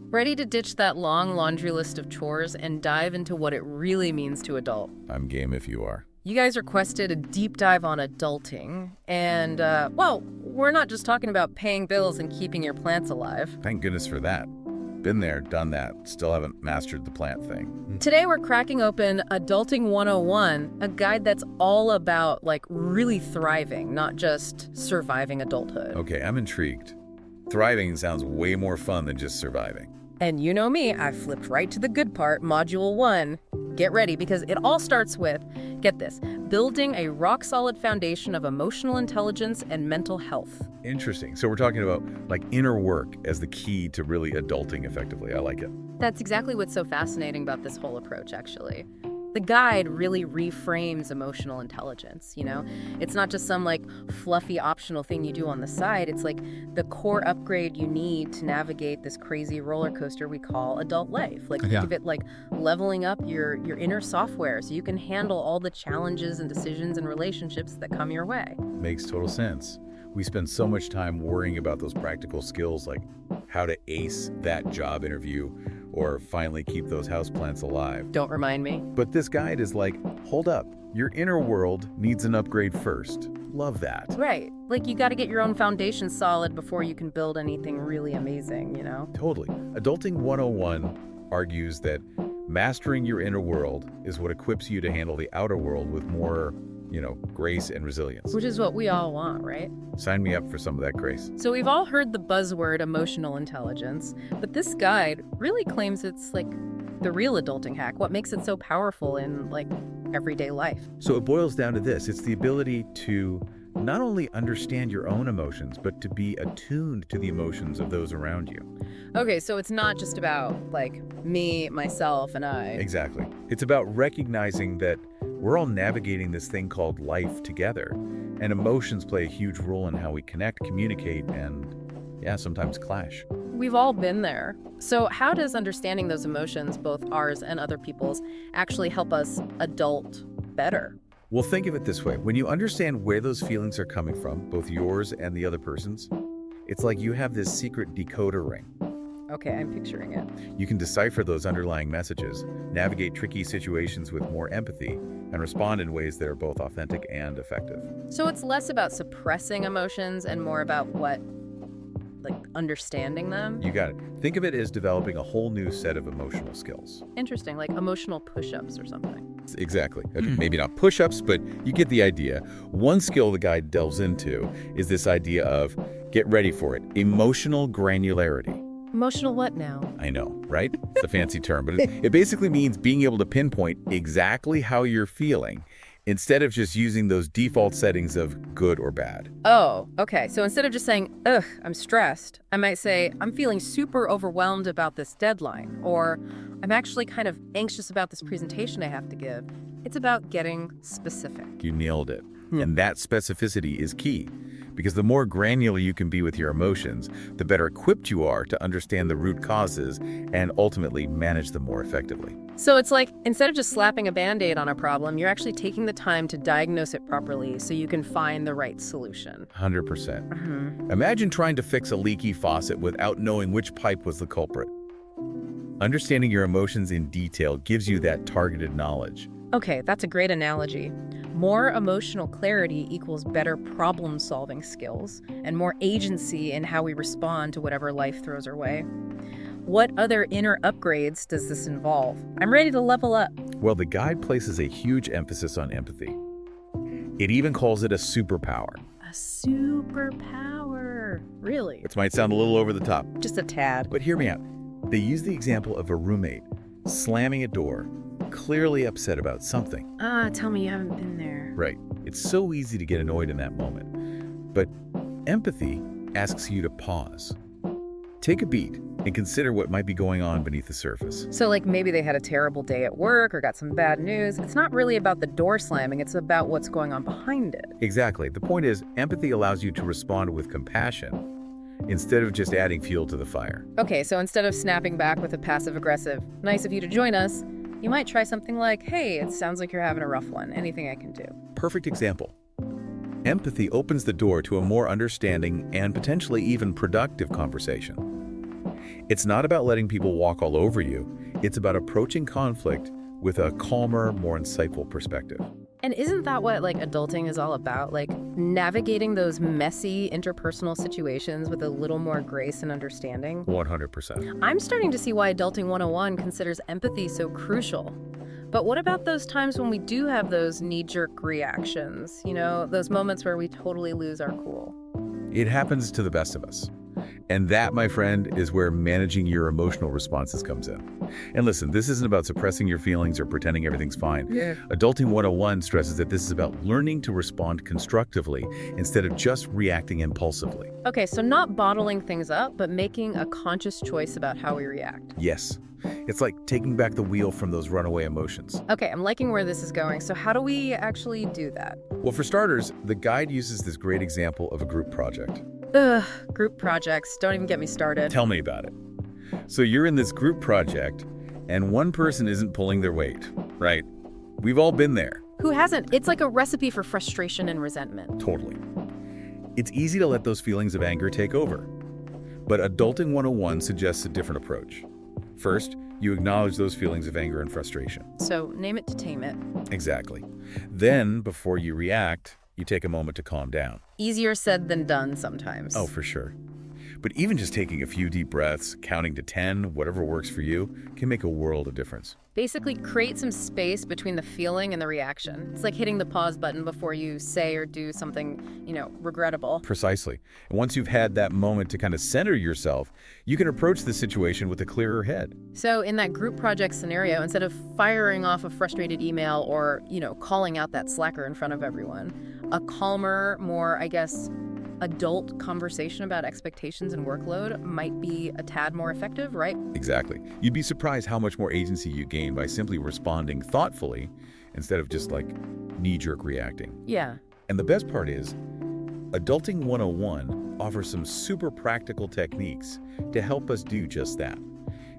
Ready to ditch that long laundry list of chores and dive into what it really means to adult? I'm game if you are. You guys requested a deep dive on adulting, and, well, we're not just talking about paying bills and keeping your plants alive. Thank goodness for that. Been there, done that, still haven't mastered the plant thing. Today we're cracking open Adulting 101, a guide that's all about, like, really thriving, not just surviving adulthood. Okay, I'm intrigued. Thriving sounds way more fun than just surviving. And you know me, I flipped right to the good part, Module 1. Get ready, because it all starts with, get this, building a rock-solid foundation of emotional intelligence and mental health. Interesting. So we're talking about, like, inner work as the key to really adulting effectively. I like it. That's exactly what's so fascinating about this whole approach, actually. The guide really reframes emotional intelligence, you know? It's not just some, like, fluffy optional thing you do on the side. It's like the core upgrade you need to navigate this crazy roller coaster we call adult life. Like, think of it like leveling up your inner software so you can handle all the challenges and decisions and relationships that come your way. Makes total sense. We spend so much time worrying about those practical skills, like how to ace that job interview or finally keep those houseplants alive. Don't remind me. But this guide is like, hold up, your inner world needs an upgrade first. Love that. Right. Like, you got to get your own foundation solid before you can build anything really amazing, you know? Totally. Adulting 101 argues that mastering your inner world is what equips you to handle the outer world with more, grace and resilience. Which is what we all want, right? Sign me up for some of that grace. So we've all heard the buzzword emotional intelligence, but this guide really claims it's like the real adulting hack, what makes it so powerful in, like, everyday life. So it boils down to this. It's the ability to not only understand your own emotions, but to be attuned to the emotions of those around you. Okay, so it's not just about, like, me, myself, and I. Exactly. It's about recognizing that we're all navigating this thing called life together, and emotions play a huge role in how we connect, communicate, and, sometimes clash. We've all been there. So how does understanding those emotions, both ours and other people's, actually help us adult better? Well, think of it this way. When you understand where those feelings are coming from, both yours and the other person's, it's like you have this secret decoder ring. Okay, I'm picturing it. You can decipher those underlying messages, navigate tricky situations with more empathy, and respond in ways that are both authentic and effective. So it's less about suppressing emotions and more about understanding them? You got it. Think of it as developing a whole new set of emotional skills. Interesting, like emotional push-ups or something. Exactly. Okay, maybe not push-ups, but you get the idea. One skill the guide delves into is this idea of, get ready for it, emotional granularity. Emotional what now? I know, right? It's a fancy term, but it basically means being able to pinpoint exactly how you're feeling instead of just using those default settings of good or bad. Oh, okay. So instead of just saying, ugh, I'm stressed, I might say, I'm feeling super overwhelmed about this deadline, or I'm actually kind of anxious about this presentation I have to give. It's about getting specific. You nailed it. And that specificity is key, because the more granular you can be with your emotions, the better equipped you are to understand the root causes and ultimately manage them more effectively. So it's like, instead of just slapping a Band-Aid on a problem, you're actually taking the time to diagnose it properly so you can find the right solution. 100%. Imagine trying to fix a leaky faucet without knowing which pipe was the culprit. Understanding your emotions in detail gives you that targeted knowledge. Okay, that's a great analogy. More emotional clarity equals better problem-solving skills and more agency in how we respond to whatever life throws our way. What other inner upgrades does this involve? I'm ready to level up. Well, the guide places a huge emphasis on empathy. It even calls it a superpower. A superpower? Really? Which might sound a little over the top. Just a tad. But hear me out. They use the example of a roommate slamming a door, clearly upset about something. Tell me you haven't been there. Right. It's so easy to get annoyed in that moment. But empathy asks you to pause. Take a beat and consider what might be going on beneath the surface. So, like, maybe they had a terrible day at work or got some bad news. It's not really about the door slamming, it's about what's going on behind it. Exactly. The point is, empathy allows you to respond with compassion instead of just adding fuel to the fire. Okay, so instead of snapping back with a passive-aggressive, nice of you to join us, You might try something like, hey, it sounds like you're having a rough one. Anything I can do? Perfect example. Empathy opens the door to a more understanding and potentially even productive conversation. It's not about letting people walk all over you. It's about approaching conflict with a calmer, more insightful perspective. And isn't that what, like, adulting is all about? Like, navigating those messy interpersonal situations with a little more grace and understanding? 100%. I'm starting to see why Adulting 101 considers empathy so crucial. But what about those times when we do have those knee-jerk reactions? You know, those moments where we totally lose our cool? It happens to the best of us. And that, my friend, is where managing your emotional responses comes in. And listen, this isn't about suppressing your feelings or pretending everything's fine. Yeah. Adulting 101 stresses that this is about learning to respond constructively instead of just reacting impulsively. Okay, so not bottling things up, but making a conscious choice about how we react. Yes. It's like taking back the wheel from those runaway emotions. Okay, I'm liking where this is going. So how do we actually do that? Well, for starters, the guide uses this great example of a group project. Ugh, group projects. Don't even get me started. Tell me about it. So you're in this group project, and one person isn't pulling their weight, right? We've all been there. Who hasn't? It's like a recipe for frustration and resentment. Totally. It's easy to let those feelings of anger take over. But Adulting 101 suggests a different approach. First, you acknowledge those feelings of anger and frustration. So name it to tame it. Exactly. Then, before you react, you take a moment to calm down. Easier said than done sometimes. Oh, for sure. But even just taking a few deep breaths, counting to 10, whatever works for you, can make a world of difference. Basically, create some space between the feeling and the reaction. It's like hitting the pause button before you say or do something, regrettable. Precisely. And once you've had that moment to kind of center yourself, you can approach the situation with a clearer head. So in that group project scenario, instead of firing off a frustrated email or, calling out that slacker in front of everyone, a calmer, more, adult conversation about expectations and workload might be a tad more effective, right? Exactly. You'd be surprised how much more agency you gain by simply responding thoughtfully instead of just like knee-jerk reacting. Yeah. And the best part is, Adulting 101 offers some super practical techniques to help us do just that.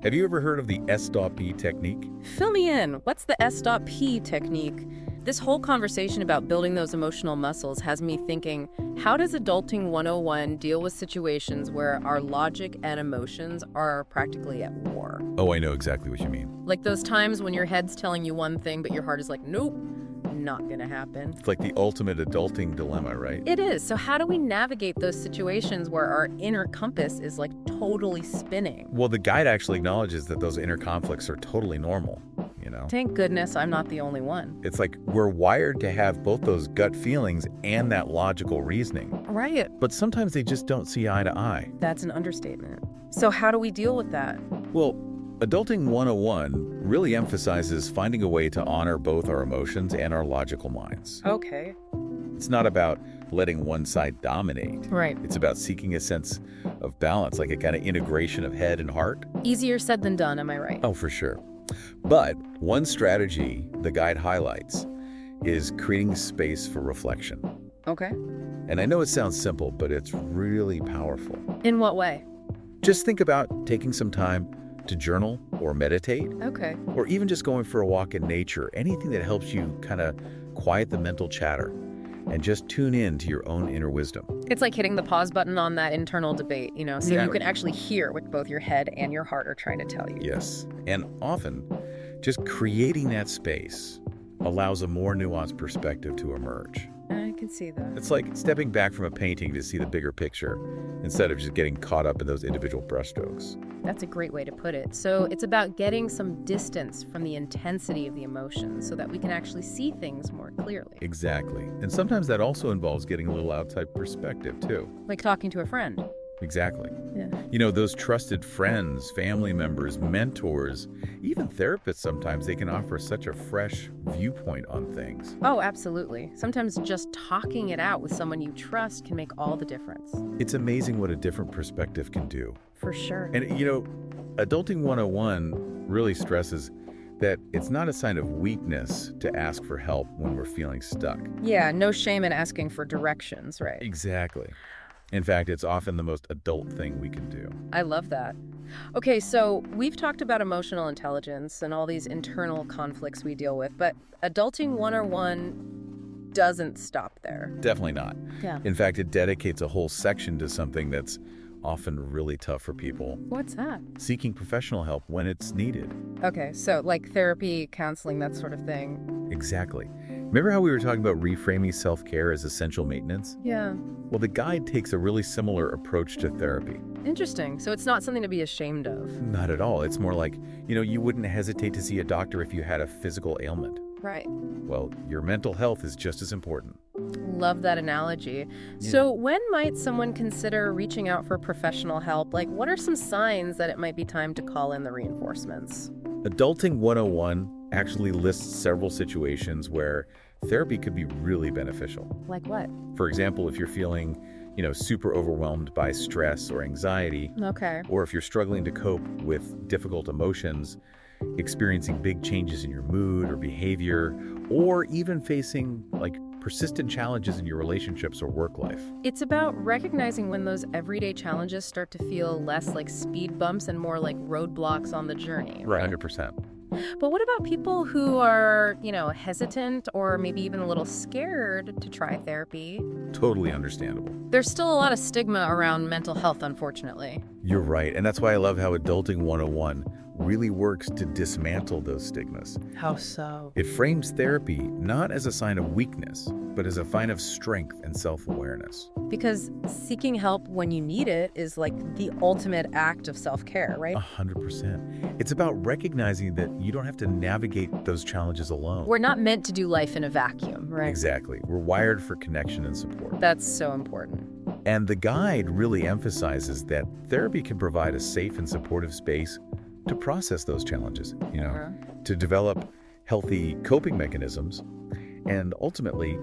Have you ever heard of the S.P technique? Fill me in. What's the S.P technique? This whole conversation about building those emotional muscles has me thinking, how does Adulting 101 deal with situations where our logic and emotions are practically at war? Oh, I know exactly what you mean. Like those times when your head's telling you one thing, but your heart is like, nope, not gonna happen. It's like the ultimate adulting dilemma, right? It is. So how do we navigate those situations where our inner compass is like totally spinning? Well, the guide actually acknowledges that those inner conflicts are totally normal. Thank goodness I'm not the only one. It's like we're wired to have both those gut feelings and that logical reasoning. Right. But sometimes they just don't see eye to eye. That's an understatement. So how do we deal with that? Well, Adulting 101 really emphasizes finding a way to honor both our emotions and our logical minds. Okay. It's not about letting one side dominate. Right. It's about seeking a sense of balance, like a kind of integration of head and heart. Easier said than done, am I right? Oh, for sure. But one strategy the guide highlights is creating space for reflection. Okay. And I know it sounds simple, but it's really powerful. In what way? Just think about taking some time to journal or meditate. Okay. Or even just going for a walk in nature. Anything that helps you kind of quiet the mental chatter and just tune in to your own inner wisdom. It's like hitting the pause button on that internal debate, so Exactly. you can actually hear what both your head and your heart are trying to tell you. Yes. And often, just creating that space allows a more nuanced perspective to emerge. I can see that. It's like stepping back from a painting to see the bigger picture instead of just getting caught up in those individual brushstrokes. That's a great way to put it. So it's about getting some distance from the intensity of the emotions so that we can actually see things more clearly. Exactly. And sometimes that also involves getting a little outside perspective, too. Like talking to a friend. Exactly. Yeah. Those trusted friends, family members, mentors, even therapists sometimes, they can offer such a fresh viewpoint on things. Oh, absolutely. Sometimes just talking it out with someone you trust can make all the difference. It's amazing what a different perspective can do. For sure. And, Adulting 101 really stresses that it's not a sign of weakness to ask for help when we're feeling stuck. Yeah, no shame in asking for directions, right? Exactly. In fact, it's often the most adult thing we can do. I love that. Okay, so we've talked about emotional intelligence and all these internal conflicts we deal with, but Adulting 101 doesn't stop there. Definitely not. Yeah. In fact, it dedicates a whole section to something that's often really tough for people: What's that? seeking professional help when it's needed. Okay, so like therapy, counseling, that sort of thing. Exactly. Remember how we were talking about reframing self-care as essential maintenance? Yeah. Well, the guide takes a really similar approach to therapy. Interesting. So it's not something to be ashamed of. Not at all. It's more like, you wouldn't hesitate to see a doctor if you had a physical ailment. Right. Well, your mental health is just as important. Love that analogy. Yeah. So when might someone consider reaching out for professional help? Like, what are some signs that it might be time to call in the reinforcements? Adulting 101 actually lists several situations where therapy could be really beneficial. Like what? For example, if you're feeling, super overwhelmed by stress or anxiety, Okay. or if you're struggling to cope with difficult emotions, experiencing big changes in your mood or behavior, or even facing persistent challenges in your relationships or work life. It's about recognizing when those everyday challenges start to feel less like speed bumps and more like roadblocks on the journey. Right. 100%. But what about people who are, hesitant or maybe even a little scared to try therapy? Totally understandable. There's still a lot of stigma around mental health, unfortunately. You're right. And that's why I love how Adulting 101 really works to dismantle those stigmas. How so? It frames therapy not as a sign of weakness, but as a sign of strength and self-awareness. Because seeking help when you need it is like the ultimate act of self-care, right? 100%. It's about recognizing that you don't have to navigate those challenges alone. We're not meant to do life in a vacuum, right? Exactly. We're wired for connection and support. That's so important. And the guide really emphasizes that therapy can provide a safe and supportive space to process those challenges, to develop healthy coping mechanisms, and ultimately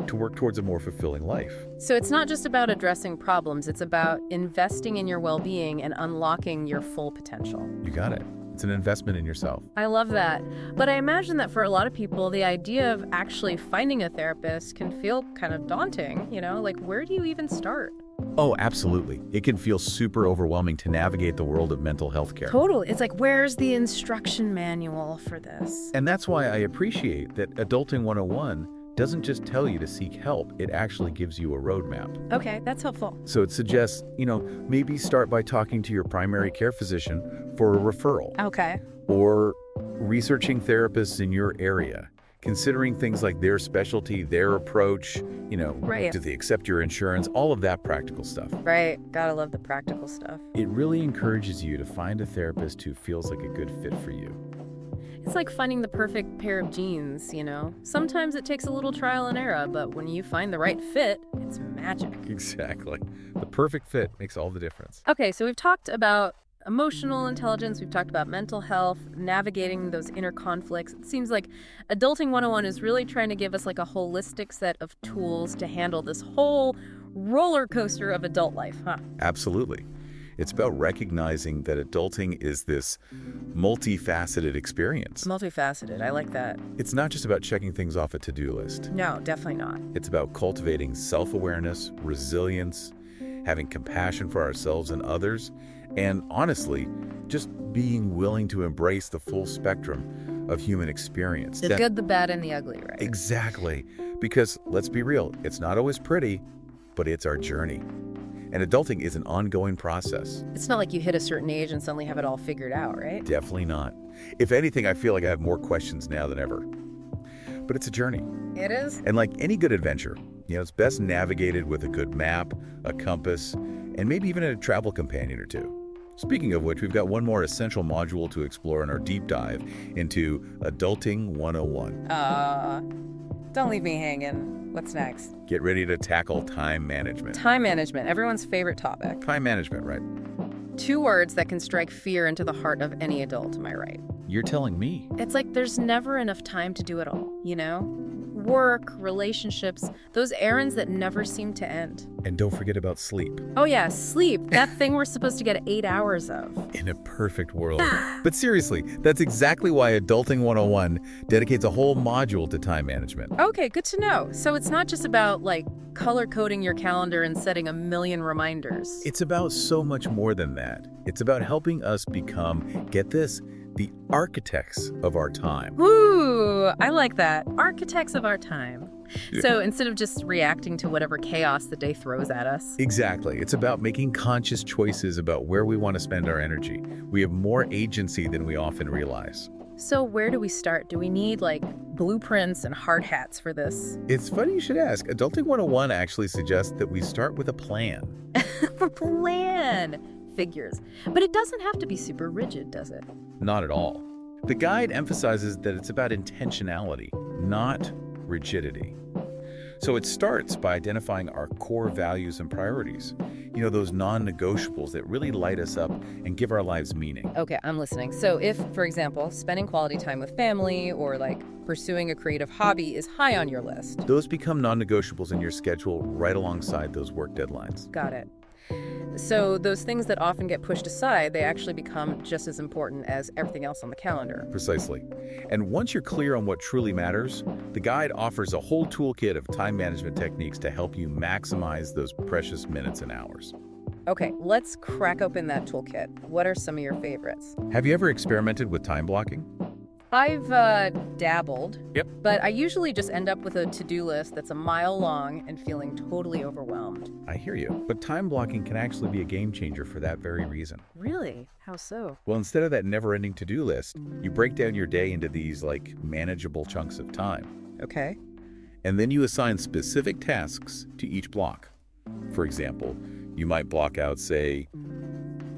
to work towards a more fulfilling life. So it's not just about addressing problems, it's about investing in your well-being and unlocking your full potential. You got it. It's an investment in yourself. I love that. But I imagine that for a lot of people, the idea of actually finding a therapist can feel kind of daunting, like where do you even start? Oh, absolutely. It can feel super overwhelming to navigate the world of mental health care. Totally. It's like, where's the instruction manual for this? And that's why I appreciate that Adulting 101 doesn't just tell you to seek help, it actually gives you a roadmap. Okay, that's helpful. So it suggests, maybe start by talking to your primary care physician for a referral. Okay. Or researching therapists in your area, considering things like their specialty, their approach, Right. do they accept your insurance, all of that practical stuff. Right. Gotta love the practical stuff. It really encourages you to find a therapist who feels like a good fit for you. It's like finding the perfect pair of jeans, Sometimes it takes a little trial and error, but when you find the right fit, it's magic. Exactly. The perfect fit makes all the difference. Okay, so we've talked about emotional intelligence, we've talked about mental health, navigating those inner conflicts. It seems like Adulting 101 is really trying to give us like a holistic set of tools to handle this whole roller coaster of adult life, huh? Absolutely. It's about recognizing that adulting is this multifaceted experience. Multifaceted, I like that. It's not just about checking things off a to-do list. No, definitely not. It's about cultivating self-awareness, resilience, having compassion for ourselves and others, and honestly, just being willing to embrace the full spectrum of human experience. The good, the bad, and the ugly, right? Exactly. Because let's be real, it's not always pretty, but it's our journey. And adulting is an ongoing process. It's not like you hit a certain age and suddenly have it all figured out, right? Definitely not. If anything, I feel like I have more questions now than ever. But it's a journey. It is? And like any good adventure, it's best navigated with a good map, a compass, and maybe even a travel companion or two. Speaking of which, we've got one more essential module to explore in our deep dive into Adulting 101. Don't leave me hanging. What's next? Get ready to tackle time management. Time management, everyone's favorite topic. Time management, right? 2 words that can strike fear into the heart of any adult, am I right? You're telling me. It's like there's never enough time to do it all, work, relationships, those errands that never seem to end. And don't forget about sleep. Oh yeah, sleep. That thing we're supposed to get 8 hours of. In a perfect world. But seriously, that's exactly why Adulting 101 dedicates a whole module to time management. Okay, good to know. So it's not just about, like, color-coding your calendar and setting a million reminders. It's about so much more than that. It's about helping us become, get this, the architects of our time. Ooh, I like that. Architects of our time. So instead of just reacting to whatever chaos the day throws at us. Exactly. It's about making conscious choices about where we want to spend our energy. We have more agency than we often realize. So where do we start? Do we need, like, blueprints and hard hats for this? It's funny you should ask. Adulting 101 actually suggests that we start with a plan. A plan. Figures. But it doesn't have to be super rigid, does it? Not at all. The guide emphasizes that it's about intentionality, not rigidity. So it starts by identifying our core values and priorities. You know, those non-negotiables that really light us up and give our lives meaning. Okay, I'm listening. So if, for example, spending quality time with family or, like, pursuing a creative hobby is high on your list. Those become non-negotiables in your schedule right alongside those work deadlines. Got it. So those things that often get pushed aside, they actually become just as important as everything else on the calendar. Precisely. And once you're clear on what truly matters, the guide offers a whole toolkit of time management techniques to help you maximize those precious minutes and hours. Okay, let's crack open that toolkit. What are some of your favorites? Have you ever experimented with time blocking? I've dabbled. Yep. But I usually just end up with a to-do list that's a mile long and feeling totally overwhelmed. I hear you. But time blocking can actually be a game changer for that very reason. Really? How so? Well, instead of that never-ending to-do list, you break down your day into these, like, manageable chunks of time. Okay. And then you assign specific tasks to each block. For example, you might block out, say,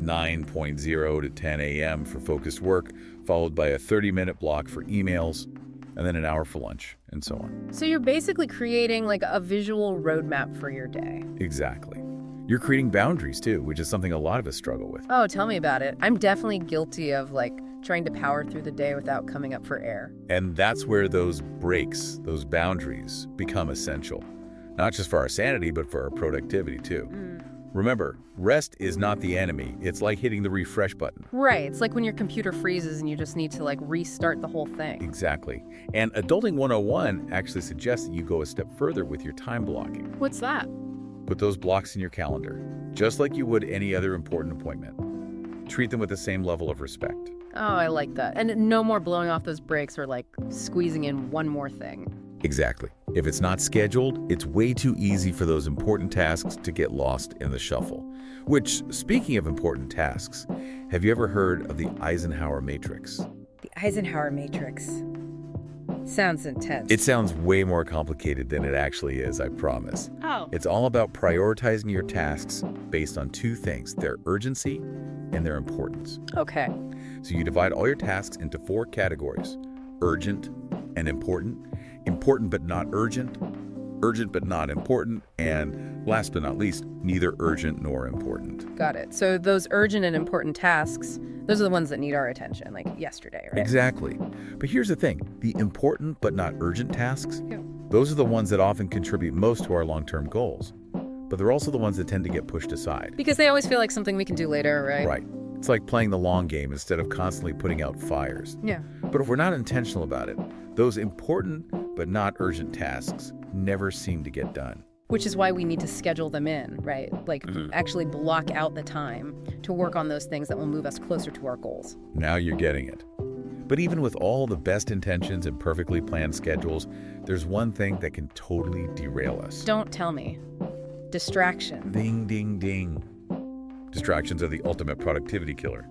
9:00 to 10 a.m. for focused work, followed by a 30-minute block for emails, and then an hour for lunch, and so on. So you're basically creating, like, a visual roadmap for your day. Exactly. You're creating boundaries, too, which is something a lot of us struggle with. Oh, tell me about it. I'm definitely guilty of, like, trying to power through the day without coming up for air. And that's where those breaks, those boundaries, become essential. Not just for our sanity, but for our productivity, too. Remember, rest is not the enemy. It's like hitting the refresh button. Right. It's like when your computer freezes and you just need to, like, restart the whole thing. Exactly. And Adulting 101 actually suggests that you go a step further with your time blocking. What's that? Put those blocks in your calendar, just like you would any other important appointment. Treat them with the same level of respect. Oh, I like that. And no more blowing off those breaks or, like, squeezing in one more thing. Exactly. If it's not scheduled, it's way too easy for those important tasks to get lost in the shuffle. Which, speaking of important tasks, have you ever heard of the Eisenhower Matrix? The Eisenhower Matrix. Sounds intense. It sounds way more complicated than it actually is, I promise. Oh. It's all about prioritizing your tasks based on two things, their urgency and their importance. Okay. So you divide all your tasks into 4 categories: urgent and important, important but not urgent, urgent but not important, and last but not least, neither urgent nor important. Got it. So those urgent and important tasks, those are the ones that need our attention, like yesterday, right? Exactly. But here's the thing, the important but not urgent tasks, Yeah. those are the ones that often contribute most to our long-term goals. But they're also the ones that tend to get pushed aside. Because they always feel like something we can do later, right? Right. It's like playing the long game instead of constantly putting out fires. Yeah. But if we're not intentional about it, those important but not urgent tasks never seem to get done. Which is why we need to schedule them in, right? Like, actually block out the time to work on those things that will move us closer to our goals. Now you're getting it. But even with all the best intentions and perfectly planned schedules, there's one thing that can totally derail us. Don't tell me. Distraction. Ding, ding, ding. Distractions are the ultimate productivity killer.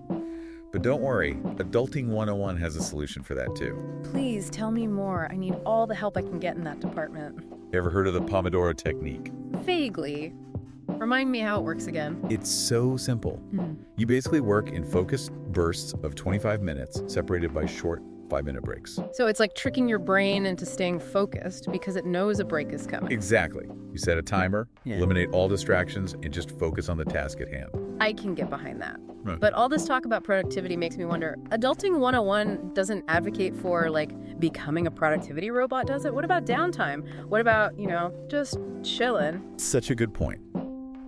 But don't worry, Adulting 101 has a solution for that too. Please tell me more. I need all the help I can get in that department. Ever heard of the Pomodoro technique? Vaguely. Remind me how it works again. It's so simple. You basically work in focused bursts of 25 minutes, separated by short 5-minute breaks. So it's like tricking your brain into staying focused because it knows a break is coming. Exactly. You set a timer, eliminate all distractions, and just focus on the task at hand. I can get behind that. Right. But all this talk about productivity makes me wonder, Adulting 101 doesn't advocate for, like, becoming a productivity robot, does it? What about downtime? What about, just chilling? Such a good point.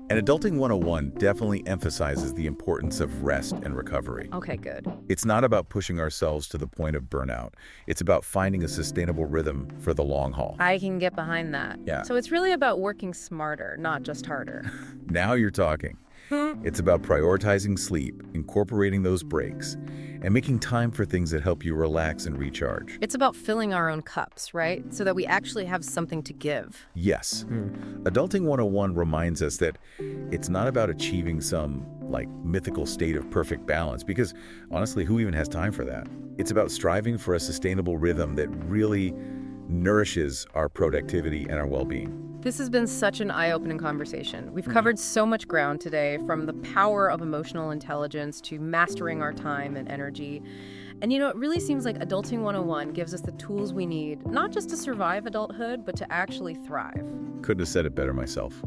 And Adulting 101 definitely emphasizes the importance of rest and recovery. Okay, good. It's not about pushing ourselves to the point of burnout. It's about finding a sustainable rhythm for the long haul. I can get behind that. Yeah. So it's really about working smarter, not just harder. Now you're talking. It's about prioritizing sleep, incorporating those breaks, and making time for things that help you relax and recharge. It's about filling our own cups, right? So that we actually have something to give. Yes. Adulting 101 reminds us that it's not about achieving some, mythical state of perfect balance, because honestly, who even has time for that? It's about striving for a sustainable rhythm that really nourishes our productivity and our well-being. This has been such an eye-opening conversation. We've covered so much ground today, from the power of emotional intelligence to mastering our time and energy. And it really seems like Adulting 101 gives us the tools we need, not just to survive adulthood, but to actually thrive. Couldn't have said it better myself.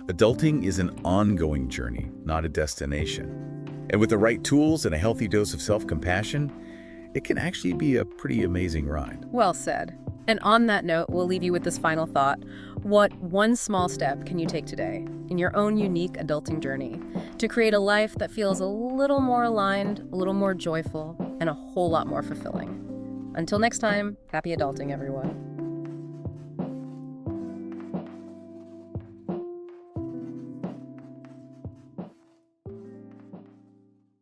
Adulting is an ongoing journey, not a destination. And with the right tools and a healthy dose of self-compassion, it can actually be a pretty amazing ride. Well said. And on that note, we'll leave you with this final thought. What one small step can you take today in your own unique adulting journey to create a life that feels a little more aligned, a little more joyful, and a whole lot more fulfilling? Until next time, happy adulting, everyone.